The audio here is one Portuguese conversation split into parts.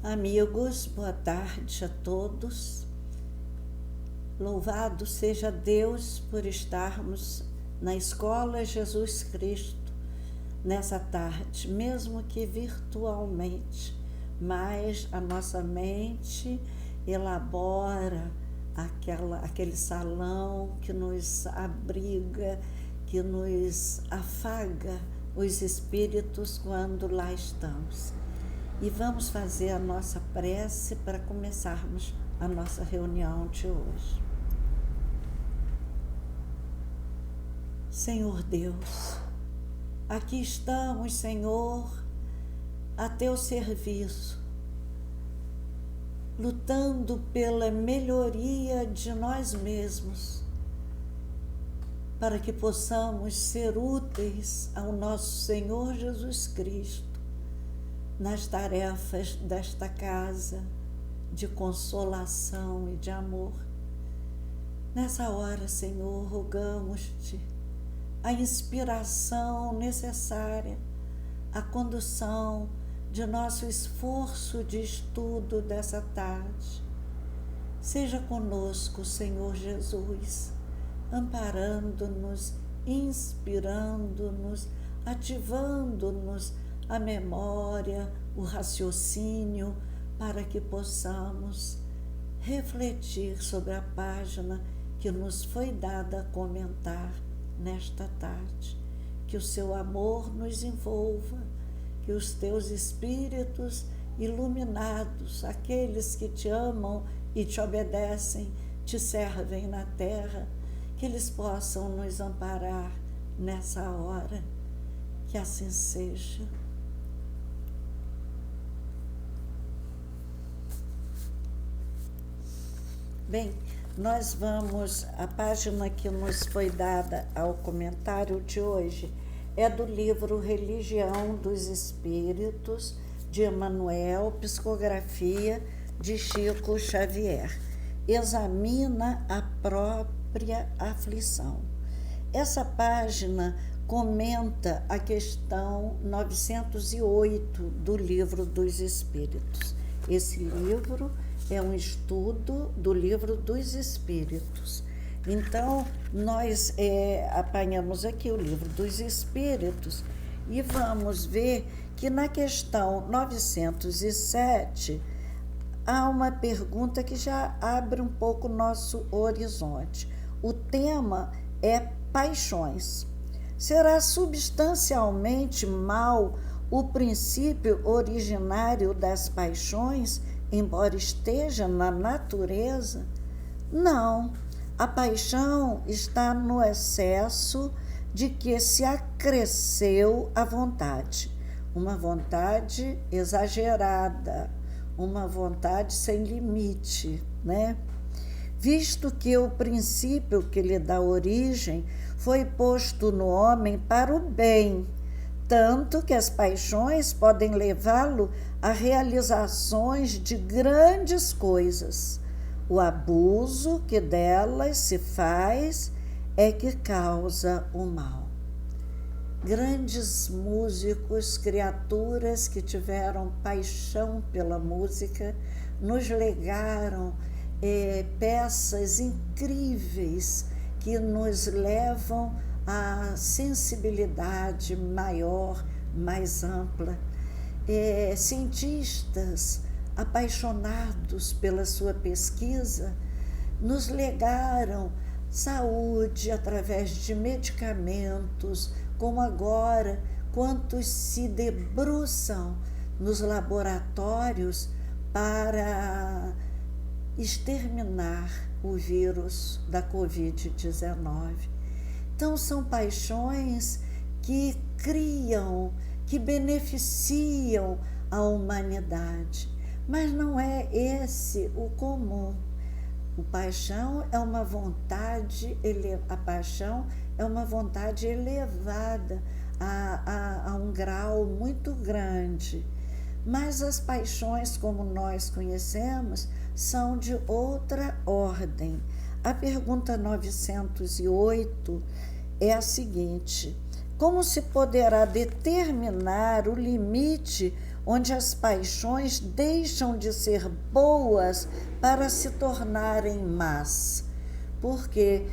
Amigos, boa tarde a todos. Louvado seja Deus por estarmos na Escola Jesus Cristo nessa tarde, mesmo que virtualmente, mas a nossa mente elabora aquele salão que nos abriga, que nos afaga os espíritos quando lá estamos. E vamos fazer a nossa prece para começarmos a nossa reunião de hoje. Senhor Deus, aqui estamos, Senhor, a teu serviço, lutando pela melhoria de nós mesmos, para que possamos ser úteis ao nosso Senhor Jesus Cristo nas tarefas desta casa de consolação e de amor. Nessa hora, Senhor, rogamos-te a inspiração necessária, a condução de nosso esforço de estudo dessa tarde. Seja conosco, Senhor Jesus, amparando-nos, inspirando-nos, ativando-nos a memória, o raciocínio, para que possamos refletir sobre a página que nos foi dada a comentar nesta tarde. Que o seu amor nos envolva, que os teus espíritos iluminados, aqueles que te amam e te obedecem, te servem na terra, que eles possam nos amparar nessa hora. Que assim seja. Bem, nós vamos, a página que nos foi dada ao comentário de hoje é do livro Religião dos Espíritos, de Emmanuel, psicografia de Chico Xavier. Examina a própria aflição. Essa página comenta a questão 908 do Livro dos Espíritos. Esse livro é um estudo do Livro dos Espíritos. Então, nós apanhamos aqui o Livro dos Espíritos e vamos ver que na questão 907 há uma pergunta que já abre um pouco o nosso horizonte. O tema é paixões. Será substancialmente mal o princípio originário das paixões, embora esteja na natureza? Não, a paixão está no excesso de que se acresceu a vontade, uma vontade exagerada, uma vontade sem limite, né? Visto que o princípio que lhe dá origem foi posto no homem para o bem, tanto que as paixões podem levá-lo a realizações de grandes coisas. O abuso que delas se faz é que causa o mal. Grandes músicos, criaturas que tiveram paixão pela música, nos legaram peças incríveis que nos levam à sensibilidade maior, mais ampla. Cientistas apaixonados pela sua pesquisa nos legaram saúde através de medicamentos, como agora quantos se debruçam nos laboratórios para exterminar o vírus da Covid-19. Então, são paixões que criam, que beneficiam a humanidade, mas não é esse o comum. A paixão é uma vontade elevada a um grau muito grande. Mas as paixões, como nós conhecemos, são de outra ordem. A pergunta 908 é a seguinte: como se poderá determinar o limite onde as paixões deixam de ser boas para se tornarem más? Porque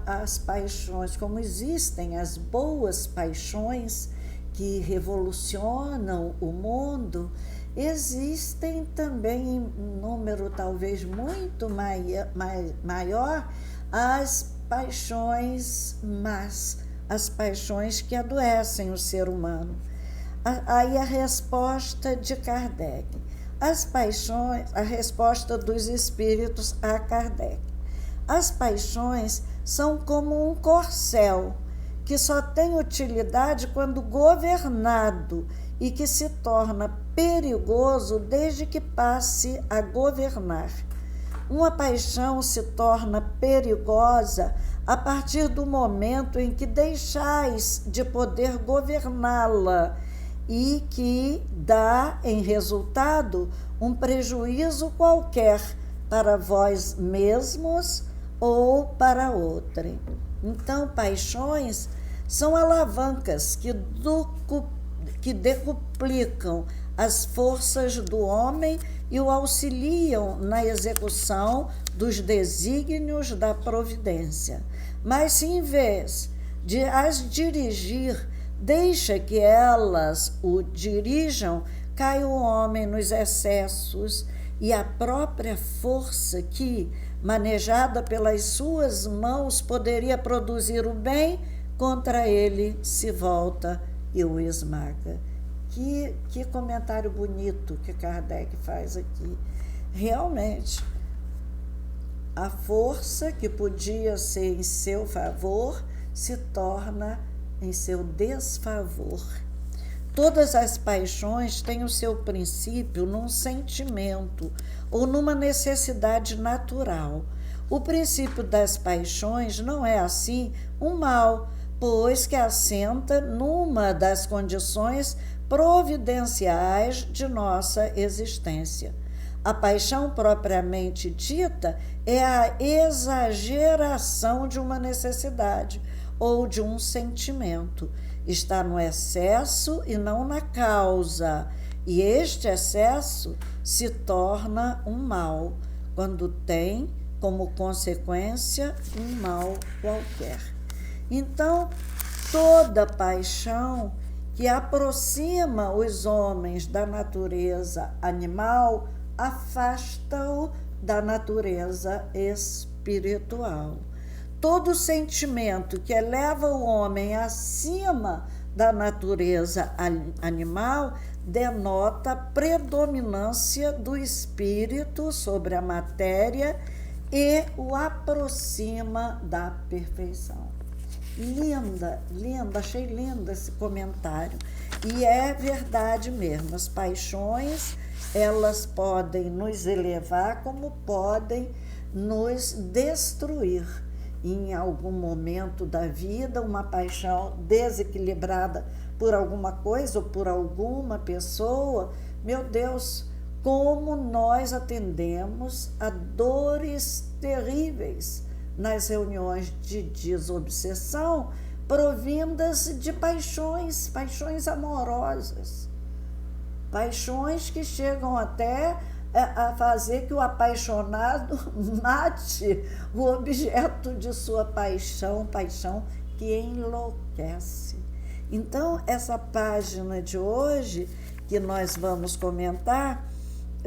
as paixões, como existem as boas paixões que revolucionam o mundo, existem também em número talvez muito maior as paixões más, as paixões que adoecem o ser humano. Aí a resposta de Kardec. As paixões, a resposta dos espíritos a Kardec. As paixões são como um corcel, que só tem utilidade quando governado e que se torna perigoso desde que passe a governar. Uma paixão se torna perigosa a partir do momento em que deixais de poder governá-la e que dá, em resultado, um prejuízo qualquer para vós mesmos ou para outrem. Então, paixões são alavancas que decuplicam as forças do homem e o auxiliam na execução dos desígnios da providência. Mas se em vez de as dirigir, deixa que elas o dirijam, cai o homem nos excessos e a própria força que, manejada pelas suas mãos, poderia produzir o bem, contra ele se volta e o esmaga. Que comentário bonito que Kardec faz aqui. Realmente, a força que podia ser em seu favor se torna em seu desfavor. Todas as paixões têm o seu princípio num sentimento ou numa necessidade natural. O princípio das paixões não é, assim, um mal, pois que assenta numa das condições providenciais de nossa existência. A paixão propriamente dita é a exageração de uma necessidade ou de um sentimento. Está no excesso e não na causa, e este excesso se torna um mal, quando tem como consequência um mal qualquer. Então, toda paixão que aproxima os homens da natureza animal afasta-o da natureza espiritual. Todo sentimento que eleva o homem acima da natureza animal denota a predominância do espírito sobre a matéria e o aproxima da perfeição. Linda, achei lindo esse comentário. E é verdade mesmo, as paixões, elas podem nos elevar como podem nos destruir. Em algum momento da vida, uma paixão desequilibrada por alguma coisa ou por alguma pessoa, meu Deus, como nós atendemos a dores terríveis nas reuniões de desobsessão, provindas de paixões amorosas, paixões que chegam até a fazer que o apaixonado mate o objeto de sua paixão que enlouquece. Então, essa página de hoje, que nós vamos comentar,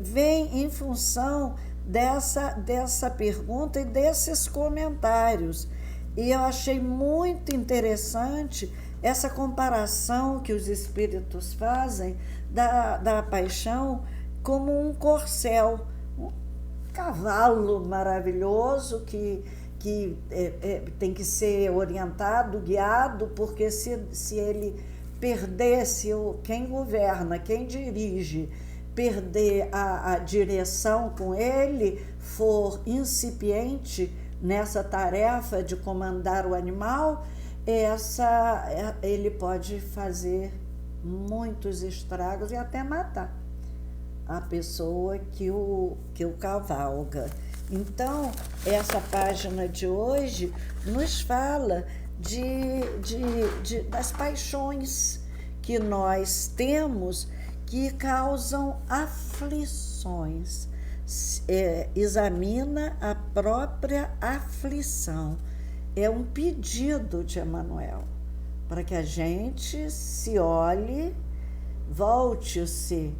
vem em função dessa pergunta e desses comentários. E eu achei muito interessante essa comparação que os espíritos fazem da paixão como um corcel, um cavalo maravilhoso que tem que ser orientado, guiado, porque se ele perder, quem governa, quem dirige, perder a direção com ele, for incipiente nessa tarefa de comandar o animal, ele pode fazer muitos estragos e até matar a pessoa que o cavalga. Então, essa página de hoje nos fala das paixões que nós temos que causam aflições. Examina a própria aflição. É um pedido de Emmanuel para que a gente se olhe, volte-se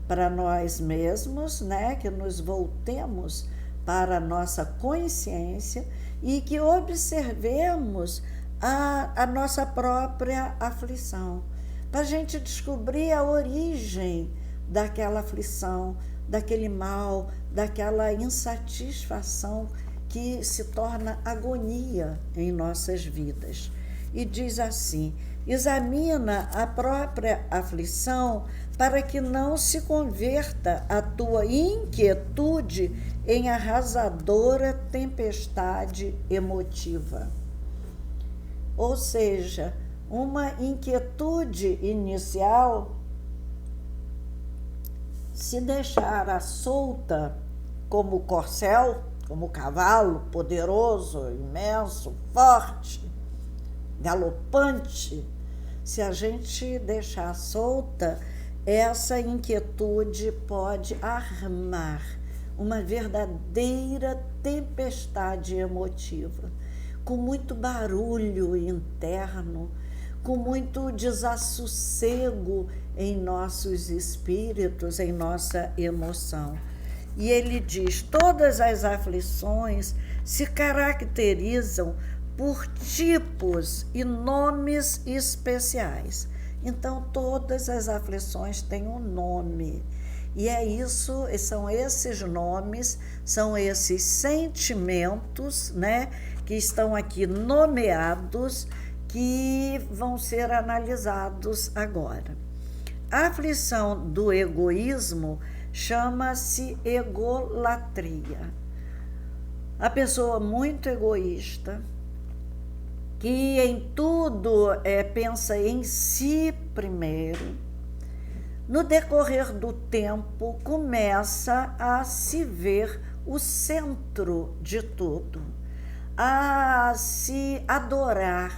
para nós mesmos, né? Que nos voltemos para a nossa consciência e que observemos a nossa própria aflição, para a gente descobrir a origem daquela aflição, daquele mal, daquela insatisfação que se torna agonia em nossas vidas. E diz assim: examina a própria aflição para que não se converta a tua inquietude em arrasadora tempestade emotiva. Ou seja, uma inquietude inicial, se deixar solta como corcel, como cavalo poderoso, imenso, forte, galopante, se a gente deixar solta, essa inquietude pode armar uma verdadeira tempestade emotiva, com muito barulho interno, com muito desassossego em nossos espíritos, em nossa emoção. E ele diz: todas as aflições se caracterizam por tipos e nomes especiais. Então, todas as aflições têm um nome. E é isso, são esses nomes, são esses sentimentos, né, que estão aqui nomeados, que vão ser analisados agora. A aflição do egoísmo chama-se egolatria. A pessoa muito egoísta, que em tudo pensa em si primeiro, no decorrer do tempo começa a se ver o centro de tudo, a se adorar,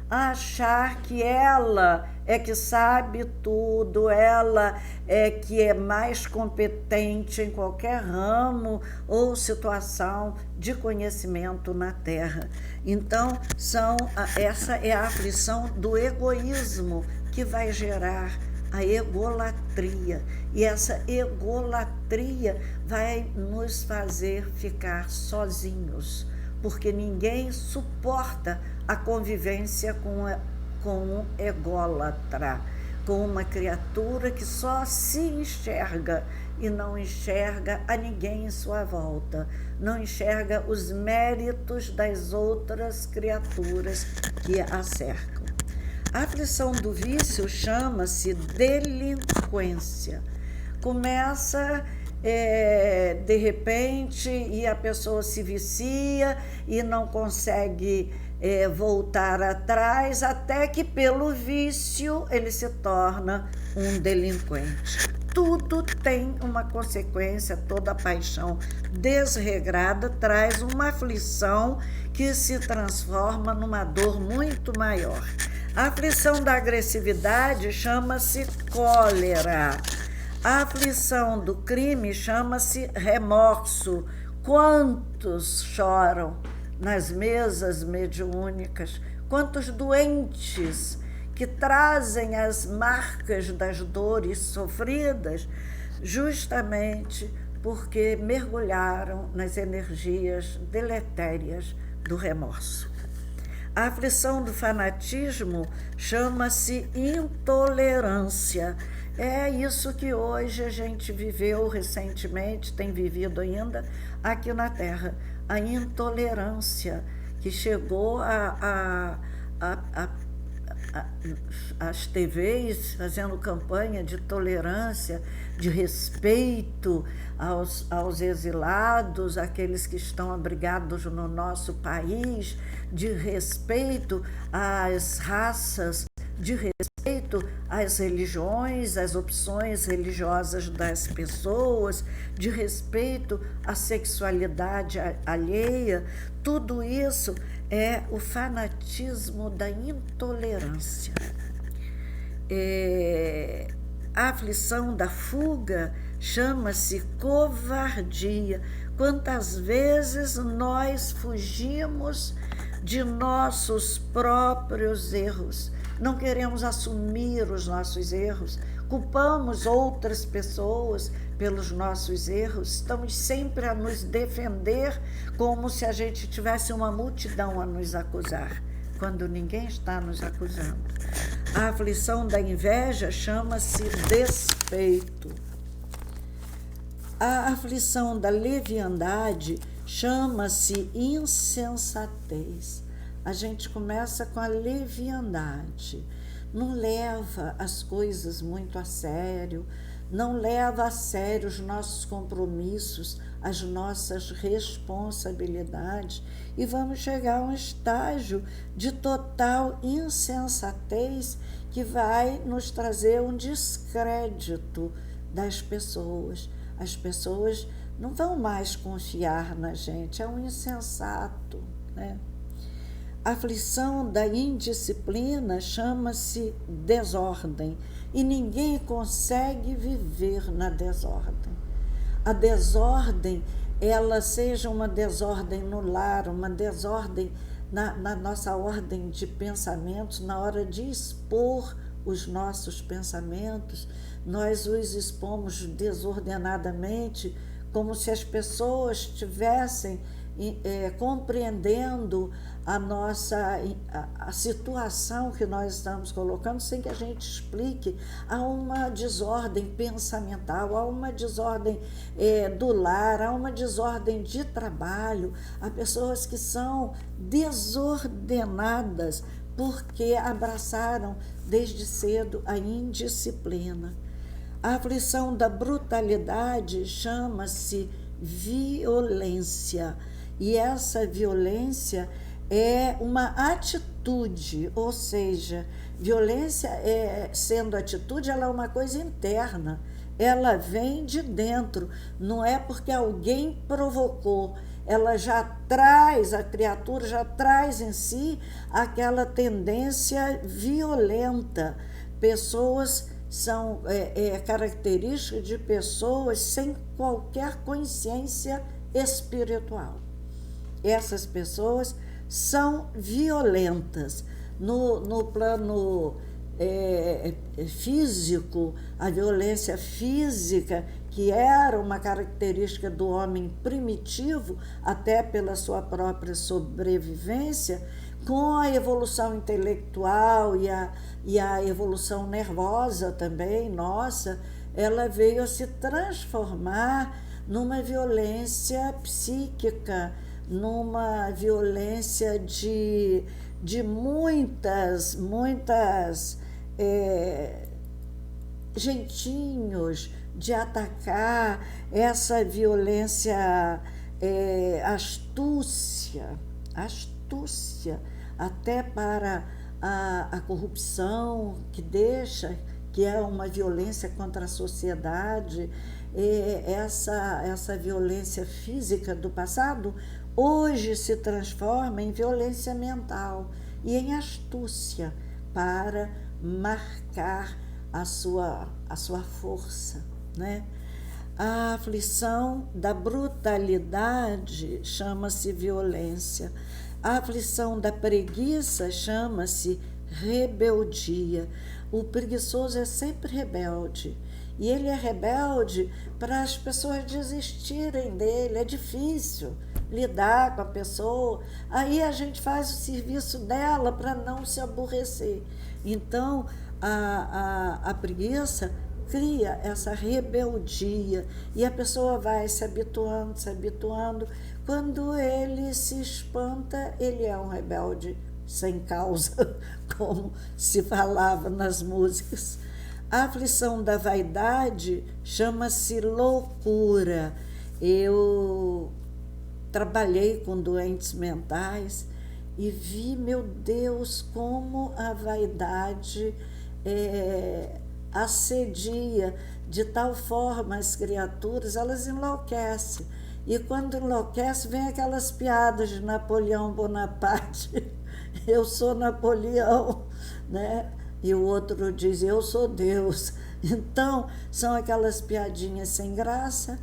a achar que ela é que sabe tudo, ela é que é mais competente em qualquer ramo ou situação de conhecimento na Terra. Então, essa é a aflição do egoísmo que vai gerar a egolatria. E essa egolatria vai nos fazer ficar sozinhos, porque ninguém suporta a convivência com um ególatra, com uma criatura que só se enxerga e não enxerga a ninguém em sua volta, não enxerga os méritos das outras criaturas que a cercam. A aflição do vício chama-se delinquência. Começa de repente e a pessoa se vicia e não consegue voltar atrás, até que pelo vício ele se torna um delinquente. Tudo tem uma consequência, toda paixão desregrada traz uma aflição que se transforma numa dor muito maior. A aflição da agressividade chama-se cólera. A aflição do crime chama-se remorso. Quantos choram nas mesas mediúnicas? Quantos doentes que trazem as marcas das dores sofridas justamente porque mergulharam nas energias deletérias do remorso. A aflição do fanatismo chama-se intolerância. É isso que hoje a gente viveu recentemente, tem vivido ainda aqui na Terra. A intolerância que chegou às TVs fazendo campanha de tolerância, de respeito aos exilados, aqueles que estão abrigados no nosso país, de respeito às raças, de respeito às religiões, às opções religiosas das pessoas, de respeito à sexualidade alheia. Tudo isso é o fanatismo da intolerância. A aflição da fuga chama-se covardia. Quantas vezes nós fugimos de nossos próprios erros, não queremos assumir os nossos erros, culpamos outras pessoas pelos nossos erros, estamos sempre a nos defender como se a gente tivesse uma multidão a nos acusar, quando ninguém está nos acusando. A aflição da inveja chama-se despeito. A aflição da leviandade chama-se insensatez. A gente começa com a leviandade, não leva as coisas muito a sério, não leva a sério os nossos compromissos, as nossas responsabilidades, e vamos chegar a um estágio de total insensatez que vai nos trazer um descrédito das pessoas. As pessoas não vão mais confiar na gente, é um insensato, né? A aflição da indisciplina chama-se desordem, e ninguém consegue viver na desordem. A desordem, ela seja uma desordem no lar, uma desordem na nossa ordem de pensamentos, na hora de expor os nossos pensamentos, nós os expomos desordenadamente, como se as pessoas estivessem compreendendo a situação que nós estamos colocando, sem que a gente explique. Há uma desordem pensamental, há uma desordem do lar, há uma desordem de trabalho, há pessoas que são desordenadas porque abraçaram desde cedo a indisciplina. A aflição da brutalidade chama-se violência, e essa violência é uma atitude, ou seja, violência sendo atitude, ela é uma coisa interna, ela vem de dentro, não é porque alguém provocou, ela já traz, a criatura já traz em si aquela tendência violenta. Pessoas são características de pessoas sem qualquer consciência espiritual. Essas pessoas são violentas. No plano físico, a violência física, que era uma característica do homem primitivo, até pela sua própria sobrevivência, com a evolução intelectual e a evolução nervosa também, nossa, ela veio a se transformar numa violência psíquica, numa violência de muitas jeitinhos de atacar, essa violência, astúcia, até para a corrupção, que é uma violência contra a sociedade. Essa violência física do passado hoje se transforma em violência mental e em astúcia para marcar a sua força, né? A aflição da brutalidade chama-se violência. A aflição da preguiça chama-se rebeldia. O preguiçoso é sempre rebelde. E ele é rebelde para as pessoas desistirem dele. É difícil lidar com a pessoa. Aí a gente faz o serviço dela para não se aborrecer. Então, a preguiça cria essa rebeldia e a pessoa vai se habituando. Quando ele se espanta, ele é um rebelde sem causa, como se falava nas músicas. A aflição da vaidade chama-se loucura. Eu trabalhei com doentes mentais e vi, meu Deus, como a vaidade assedia de tal forma as criaturas, elas enlouquecem. E quando enlouquece, vem aquelas piadas de Napoleão Bonaparte. Eu sou Napoleão, né? E o outro diz, eu sou Deus. Então, são aquelas piadinhas sem graça,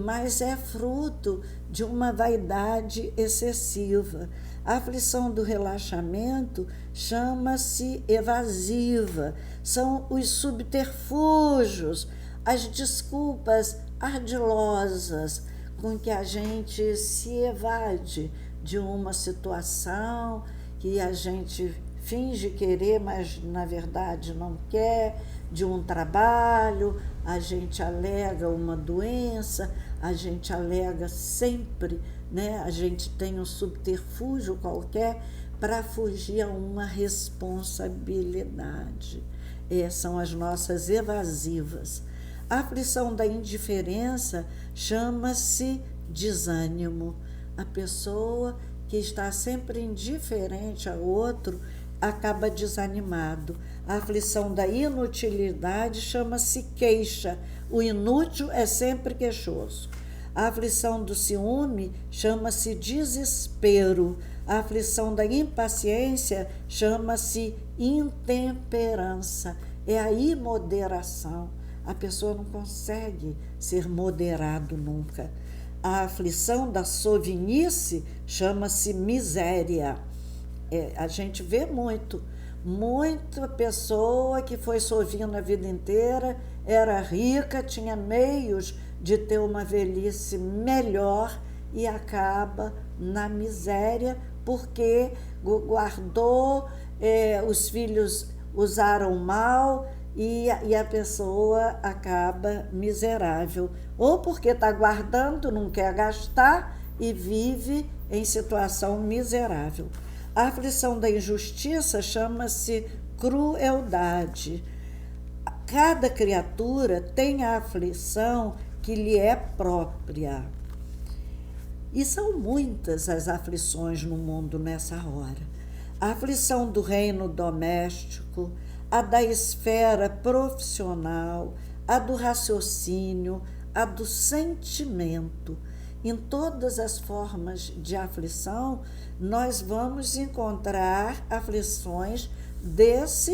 mas é fruto de uma vaidade excessiva. A aflição do relaxamento chama-se evasiva. São os subterfúgios, as desculpas ardilosas com que a gente se evade de uma situação que a gente finge querer, mas na verdade não quer, de um trabalho, a gente alega uma doença, a gente alega sempre, né? A gente tem um subterfúgio qualquer para fugir a uma responsabilidade. São as nossas evasivas. A aflição da indiferença chama-se desânimo. A pessoa que está sempre indiferente ao outro acaba desanimado. A aflição da inutilidade chama-se queixa. O inútil é sempre queixoso. A aflição do ciúme chama-se desespero. A aflição da impaciência chama-se intemperança. É a imoderação. A pessoa não consegue ser moderado nunca. A aflição da sovinice chama-se miséria. A gente vê muita pessoa que foi sovina a vida inteira, era rica, tinha meios de ter uma velhice melhor e acaba na miséria porque guardou, os filhos usaram mal e a pessoa acaba miserável. Ou porque está guardando, não quer gastar e vive em situação miserável. A aflição da injustiça chama-se crueldade. Cada criatura tem a aflição que lhe é própria. E são muitas as aflições no mundo nessa hora. A aflição do reino doméstico, a da esfera profissional, a do raciocínio, a do sentimento. Em todas as formas de aflição, nós vamos encontrar aflições desse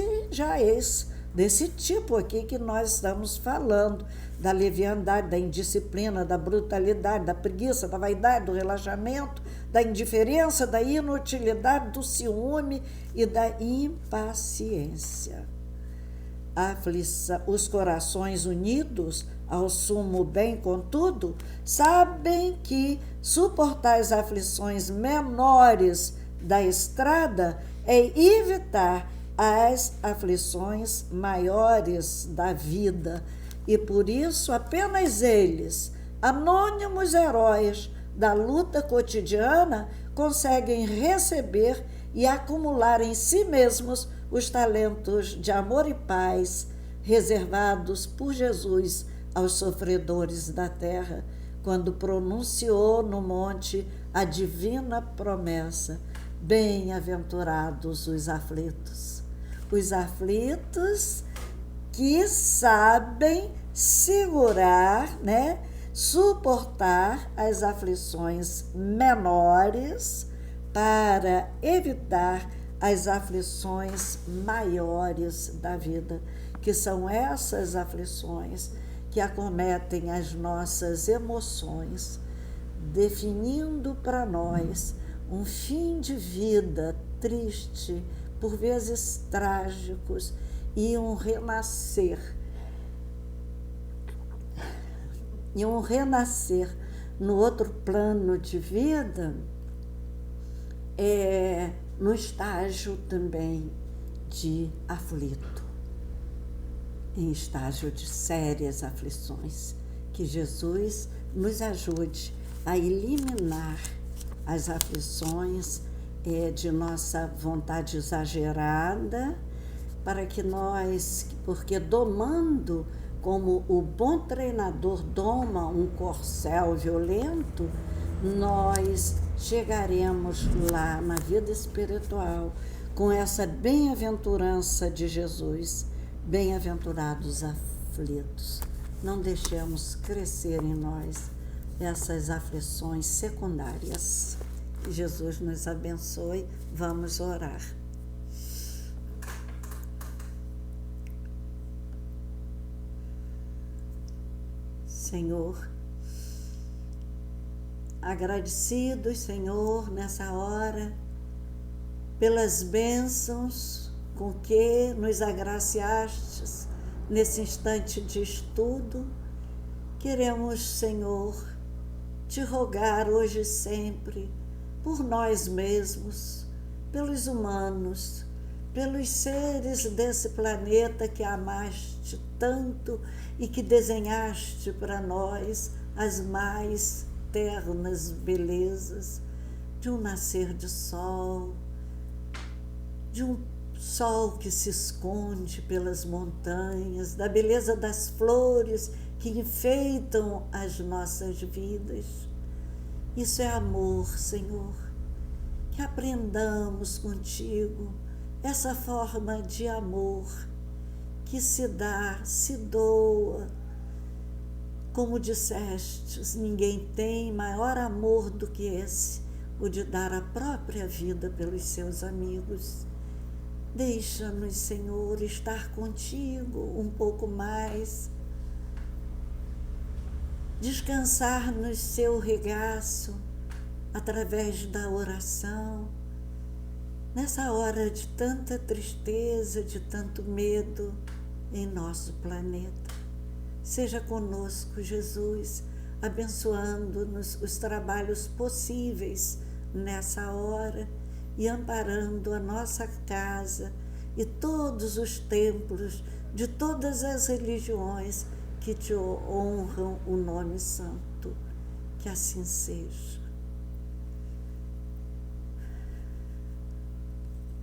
tipo aqui que nós estamos falando, da leviandade, da indisciplina, da brutalidade, da preguiça, da vaidade, do relaxamento, da indiferença, da inutilidade, do ciúme e da impaciência. A aflição, os corações unidos ao sumo bem, contudo, sabem que suportar as aflições menores da estrada é evitar as aflições maiores da vida. E por isso apenas eles, anônimos heróis da luta cotidiana, conseguem receber e acumular em si mesmos os talentos de amor e paz reservados por Jesus aos sofredores da terra, quando pronunciou no monte a divina promessa: bem-aventurados os aflitos. Os aflitos que sabem segurar, né, suportar as aflições menores para evitar as aflições maiores da vida, que são essas aflições que acometem as nossas emoções, definindo para nós um fim de vida triste, por vezes trágicos, e um renascer no outro plano de vida, no estágio também de aflito, em estágio de sérias aflições. Que Jesus nos ajude a eliminar as aflições de nossa vontade exagerada, para que nós, porque domando, como o bom treinador doma um corcel violento, nós chegaremos lá na vida espiritual com essa bem-aventurança de Jesus. Bem-aventurados aflitos. Não deixemos crescer em nós essas aflições secundárias. Que Jesus nos abençoe. Vamos orar. Senhor, agradecidos, Senhor, nessa hora, pelas bênçãos com que nos agraciastes nesse instante de estudo, queremos, Senhor, te rogar hoje e sempre por nós mesmos, pelos humanos, pelos seres desse planeta que amaste tanto e que desenhaste para nós as mais ternas belezas de um nascer de sol, de um sol que se esconde pelas montanhas, da beleza das flores que enfeitam as nossas vidas. Isso é amor, Senhor. Que aprendamos contigo essa forma de amor que se dá, se doa. Como dissestes, ninguém tem maior amor do que esse, o de dar a própria vida pelos seus amigos. Deixa-nos, Senhor, estar contigo um pouco mais, descansar no seu regaço, através da oração, nessa hora de tanta tristeza, de tanto medo em nosso planeta. Seja conosco, Jesus, abençoando-nos os trabalhos possíveis nessa hora e amparando a nossa casa e todos os templos de todas as religiões que te honram o nome santo. Que assim seja.